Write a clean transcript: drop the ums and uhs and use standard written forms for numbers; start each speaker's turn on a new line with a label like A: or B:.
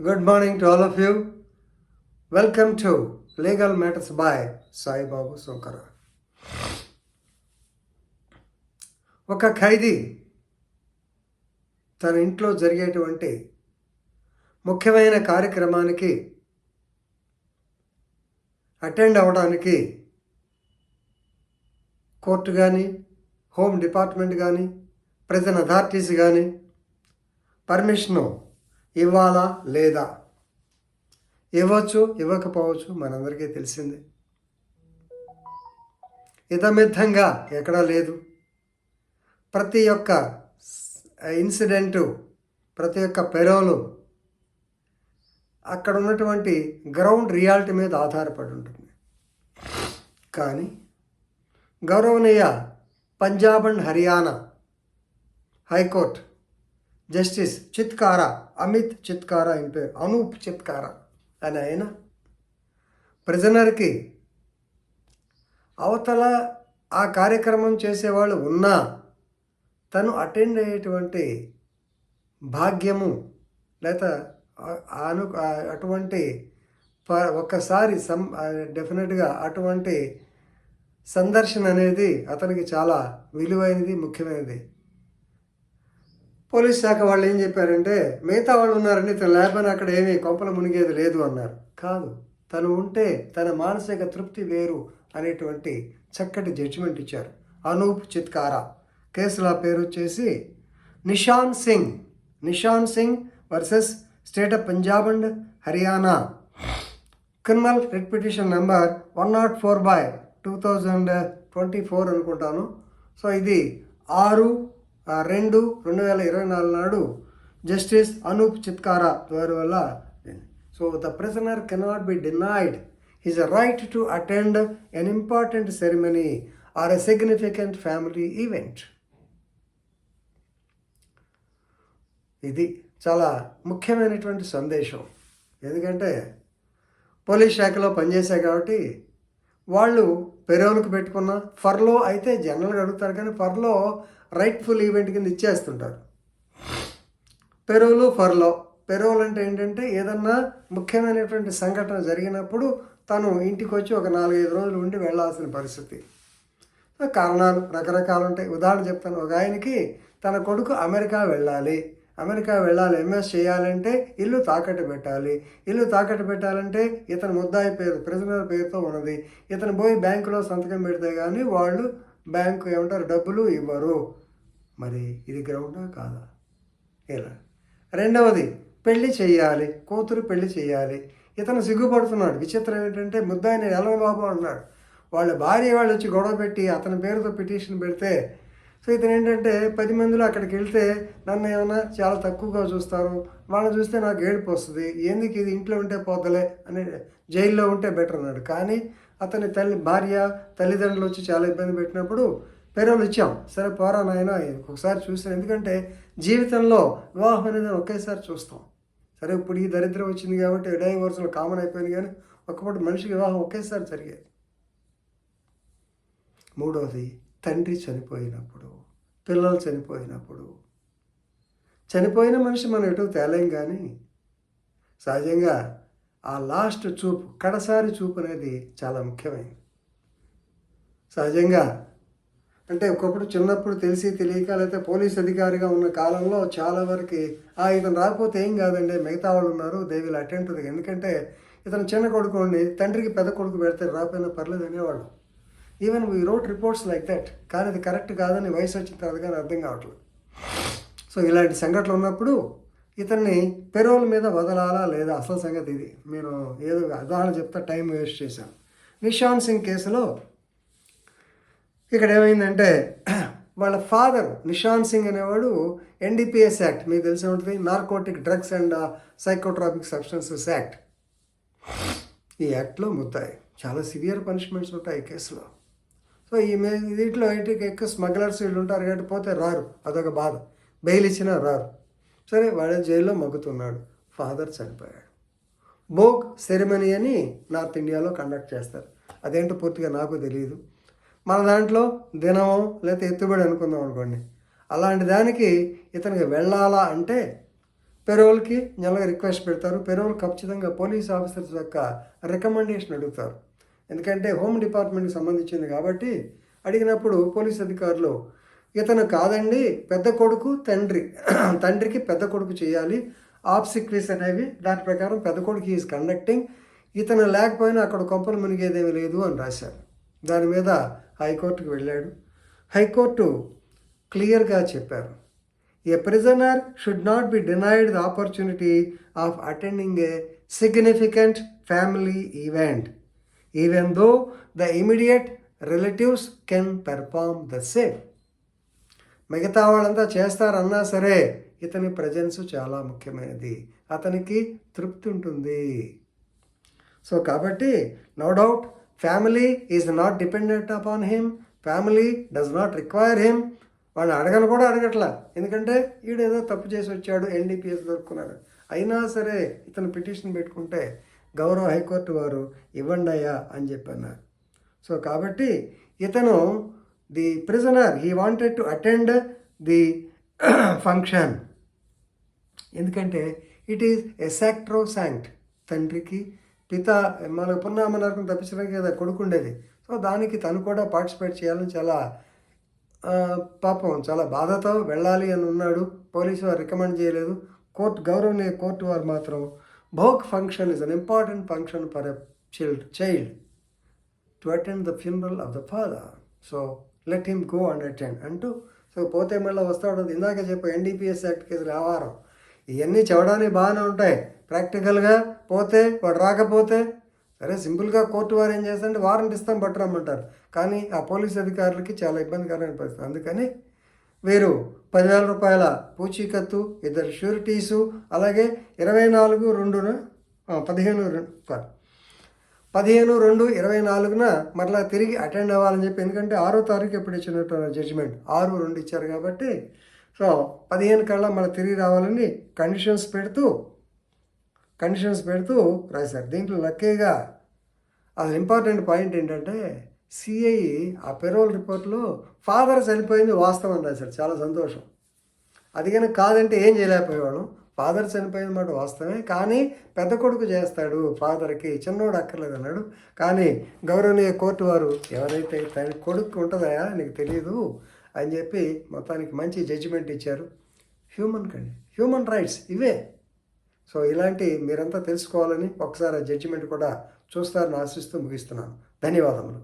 A: Good morning to all of you. Welcome to Legal Matters by Sai Babu Sunkara. ఒక ఖైదీ తన ఇంట్లో జరిగేటువంటి ముఖ్యమైన కార్యక్రమానికి అటెండ్ అవ్వడానికి కోర్టు కానీ హోమ్ డిపార్ట్మెంట్ కానీ ప్రెజెంట్ అథారిటీస్ కానీ పర్మిషను ఇవ్వాలా లేదా? ఇవ్వచ్చు, ఇవ్వకపోవచ్చు, మనందరికీ తెలిసిందే. ఇతమిద్ధంగా ఎక్కడా లేదు. ప్రతి ఒక్క ఇన్సిడెంటు, ప్రతి ఒక్క పెరోలు అక్కడ ఉన్నటువంటి గ్రౌండ్ రియాలిటీ మీద ఆధారపడి ఉంటుంది. కానీ గౌరవనీయ Punjab and Haryana high court justice Chitkara, Amit Chitkara ఆయన పేరు, అనూప్ చిత్కారా అని ఆయన ప్రిజనర్కి అవతల ఆ కార్యక్రమం చేసేవాళ్ళు ఉన్నా తను అటెండ్ అయ్యేటువంటి భాగ్యము లేదా అటువంటి ఒక్కసారి డెఫినెట్గా అటువంటి సందర్శన అనేది అతనికి చాలా విలువైనది, ముఖ్యమైనది. పోలీస్ శాఖ వాళ్ళు ఏం చెప్పారంటే, మిగతా వాళ్ళు ఉన్నారని ఇతను లేకపోయినా అక్కడ ఏమీ కొంపల మునిగేది లేదు అన్నారు. కాదు, తను ఉంటే తన మానసిక తృప్తి వేరు అనేటువంటి చక్కటి జడ్జిమెంట్ ఇచ్చారు. అనూప్ చిత్కారా కేసుల పేరు వచ్చేసి Nishan Singh versus state of Punjab and Haryana, criminal writ petition number 104/2024 అనుకుంటాను. సో ఇది 6/2/2024 నాడు జస్టిస్ అనూప్ చిత్కారా ద్వారా వల్ల. So the prisoner cannot be denied his right to attend an important ceremony or a significant family event. ఇది చాలా ముఖ్యమైనటువంటి సందేశం. ఎందుకంటే పోలీస్ శాఖలో పనిచేశాయి కాబట్టి వాళ్ళు పెరోల్కి పెట్టుకున్న ఫర్లో అయితే జనరల్గా అడుగుతారు, కానీ ఫర్లో రైట్ఫుల్ ఈవెంట్ కింద ఇచ్చేస్తుంటారు. పెరోల్ అంటే ఏంటంటే ఏదన్నా ముఖ్యమైనటువంటి సంఘటన జరిగినప్పుడు తను ఇంటికి వచ్చి ఒక 4-5 రోజులు ఉండి వెళ్ళాల్సిన పరిస్థితి. కారణాలు రకరకాలు ఉంటాయి. ఉదాహరణ చెప్తాను. ఒక ఆయనకి తన కొడుకు అమెరికా వెళ్ళాలి, ఎంఎస్ చేయాలంటే ఇల్లు తాకట్టు పెట్టాలంటే ఇతను ముద్దాయి పేరు, ప్రిజనర్ పేరుతో ఉన్నది. ఇతను పోయి బ్యాంకులో సంతకం పెడితే కానీ వాళ్ళు బ్యాంకు ఏమంటారు, డబ్బులు ఇవ్వరు. మరి ఇది గ్రౌండా కాదా? ఇలా రెండవది, కూతురు పెళ్లి చేయాలి. ఇతను సిగ్గుపడుతున్నాడు. విచిత్రం ఏంటంటే ముద్దాయిని ఎలా బాబు అన్నాడు. వాళ్ళ భార్య వాళ్ళు వచ్చి గొడవ పెట్టి అతని పేరుతో పిటిషన్ పెడితే, సో ఇతను ఏంటంటే 10 మందిలో అక్కడికి వెళ్తే నన్ను ఏమైనా చాలా తక్కువగా చూస్తారు, వాళ్ళని చూస్తే నాకు ఏడుపు వస్తుంది, ఎందుకు ఇది ఇంట్లో ఉంటే పోతలే అని జైల్లో ఉంటే బెటర్ అన్నాడు. కానీ అతని తల్లిదండ్రులు వచ్చి చాలా ఇబ్బంది పెట్టినప్పుడు పెరోలు ఇచ్చాం. సరే పోరా నాయన ఒకసారి చూసాను, ఎందుకంటే జీవితంలో వివాహం అనేది ఒకేసారి చూస్తాం. సరే ఇప్పుడు ఈ దరిద్రం వచ్చింది కాబట్టి డైవోర్స్లో కామన్ అయిపోయింది, కానీ ఒకప్పుడు మనిషికి వివాహం ఒకేసారి జరిగేది. మూడవది, తండ్రి చనిపోయినప్పుడు, పిల్లలు చనిపోయిన మనిషి మనం ఎటు తేలేం, కానీ సహజంగా ఆ లాస్ట్ చూపు, కడసారి చూపు అనేది చాలా ముఖ్యమైనది. సహజంగా అంటే ఒకప్పుడు చిన్నప్పుడు తెలిసి తెలియక లేకపోతే పోలీస్ అధికారిగా ఉన్న కాలంలో చాలా వరకు ఇతను రాకపోతే ఏం కాదండి, మిగతా వాళ్ళు ఉన్నారు, they will attend to the. ఎందుకంటే ఇతను చిన్న కొడుకు ఉండి తండ్రికి పెద్ద కొడుకు పెడితే రాకపోయినా పర్లేదు అనేవాళ్ళు. Even we wrote reports like that. కానీ అది కరెక్ట్ కాదని వయసు వచ్చిన తర్వాత కానీ అర్థం కావట్లేదు. సో ఇలాంటి సంఘటనలు ఉన్నప్పుడు ఇతన్ని పెరోల్ మీద వదలాలా లేదా అసలు సంగతి ఇది. నేను ఏదో ఉదాహరణ చెప్తా, టైం వేస్ట్ చేశాను. నిషాన్ సింగ్ కేసులో ఇక్కడ ఏమైందంటే వాళ్ళ ఫాదర్ నిషాన్ సింగ్ అనేవాడు NDPS యాక్ట్ మీకు తెలిసి ఉంటుంది, narcotic drugs and psychotropic substances act. ఈ యాక్ట్లో ముద్దాయి. చాలా సివియర్ పనిష్మెంట్స్ ఉంటాయి ఈ కేసులో. సో దీంట్లో ఎక్కువ స్మగ్లర్స్ వీళ్ళు ఉంటారు కాబట్టి పోతే రారు, అదొక బాధ. బెయిల్ ఇచ్చినా రారు. సరే వాడే జైల్లో మగ్గుతున్నాడు, ఫాదర్ చనిపోయాడు. భోగ్ సెరమనీ అని నార్త్ ఇండియాలో కండక్ట్ చేస్తారు. అదేంటో పూర్తిగా నాకు తెలియదు. మన దాంట్లో దినమో లేకపోతే ఎత్తుబడి అనుకుందాం అనుకోండి. అలాంటి దానికి ఇతనికి వెళ్ళాలా అంటే పెరోల్కి నెలగా రిక్వెస్ట్ పెడతారు. పెరోల్ ఖచ్చితంగా పోలీస్ ఆఫీసర్స్ యొక్క రికమెండేషన్ అడుగుతారు. ఎందుకంటే హోమ్ డిపార్ట్మెంట్కి సంబంధించింది కాబట్టి అడిగినప్పుడు పోలీస్ అధికారులు ఇతను కాదండి, పెద్ద కొడుకు తండ్రికి పెద్ద కొడుకు చేయాలి, ఆబ్సిక్వీస్ అనేవి దాని ప్రకారం పెద్ద కొడుకు ఈజ్ కండక్టింగ్, ఇతను లేకపోయినా అక్కడ కొంపలు మునిగేదేమీ లేదు అని రాశారు. దాని మీద హైకోర్టుకు వెళ్ళాడు. హైకోర్టు క్లియర్గా చెప్పారు, ఏ prisoner should not be denied the opportunity of attending a significant family event even though the immediate relatives can perform the same. మిగతా వాళ్ళంతా చేస్తారన్నా సరే ఇతని ప్రజెన్స్ చాలా ముఖ్యమైనది, అతనికి తృప్తి ఉంటుంది. సో కాబట్టి no doubt family is not dependent upon him, family does not require him. వాళ్ళు అడగను కూడా అడగట్లా, ఎందుకంటే ఈడేదో తప్పు చేసి వచ్చాడు, ఎన్డీపీఎస్ దొరుకున్నాడు. అయినా సరే ఇతను పిటిషన్ పెట్టుకుంటే గౌరవ హైకోర్టు వారు ఇవ్వండి అయ్యా అని చెప్పన్నారు. సో కాబట్టి ఇతను the prisoner he wanted to attend the function, ఎందుకంటే ఇట్ ఈస్ ఎ సాక్రోసాంక్ట్. తండ్రికి పిత మన పున్నామనరకం తప్పించడానికి కదా కొడుకుండేది. సో దానికి తను కూడా పార్టిసిపేట్ చేయాలని చాలా పాపం చాలా బాధతో వెళ్ళాలి అని ఉన్నాడు. పోలీసు వారు రికమెండ్ చేయలేదు. గౌరవనీయ కోర్టు వారు మాత్రం bhog function is an important function for a child to attend the funeral of the father, so let him go and attend అంటూ. సో పోతే మళ్ళీ వస్తాడు. ఇందాక చెప్పు ఎన్డీపీఎస్ యాక్ట్ కేసులు వ్యవహారం ఇవన్నీ చెప్పడానికి బాగానే ఉంటాయి. ప్రాక్టికల్గా పోతే వాడు రాకపోతే సరే సింపుల్గా కోర్టు వారు ఏం చేస్తారంటే వారెంట్ ఇస్తాం పట్టురమ్మంటారు. కానీ ఆ పోలీస్ అధికారులకి చాలా ఇబ్బందికరమైన పరిస్థితి. అందుకని వీరు 10,000 రూపాయల పూచీకత్తు, 2 షూరిటీసు, అలాగే 15/2/24 మరలా తిరిగి అటెండ్ అవ్వాలని చెప్పి, ఎందుకంటే 6వ తారీఖు ఎప్పుడు ఇచ్చినట్టు జడ్జిమెంట్ 6/2 ఇచ్చారు కాబట్టి సో 15 కల్లా మళ్ళీ తిరిగి రావాలని కండిషన్స్ పెడుతూ రాశారు. దీంట్లో లక్కీగా అది ఇంపార్టెంట్ పాయింట్ ఏంటంటే సిఐ ఆ పెరోల్ రిపోర్ట్లో ఫాదర్ చనిపోయింది వాస్తవం అని రాశారు. చాలా సంతోషం. అది కనుక కాదంటే ఏం చేయలేకపోయేవాడు. ఫాదర్ చనిపోయిన మాట వాస్తవమే, కానీ పెద్ద కొడుకు చేస్తాడు ఫాదర్కి, చిన్నోడు అక్కర్లేదు అన్నాడు. కానీ గౌరవనీయ కోర్టు వారు ఎవరైతే తన కొడుకు ఉంటుందా నీకు తెలియదు అని చెప్పి మొత్తానికి మంచి జడ్జిమెంట్ ఇచ్చారు. హ్యూమన్ రైట్స్ ఇవే. సో ఇలాంటి మీరంతా తెలుసుకోవాలని ఒకసారి ఆ జడ్జిమెంట్ కూడా చూస్తారని ఆశిస్తూ ముగిస్తున్నాను. ధన్యవాదములు.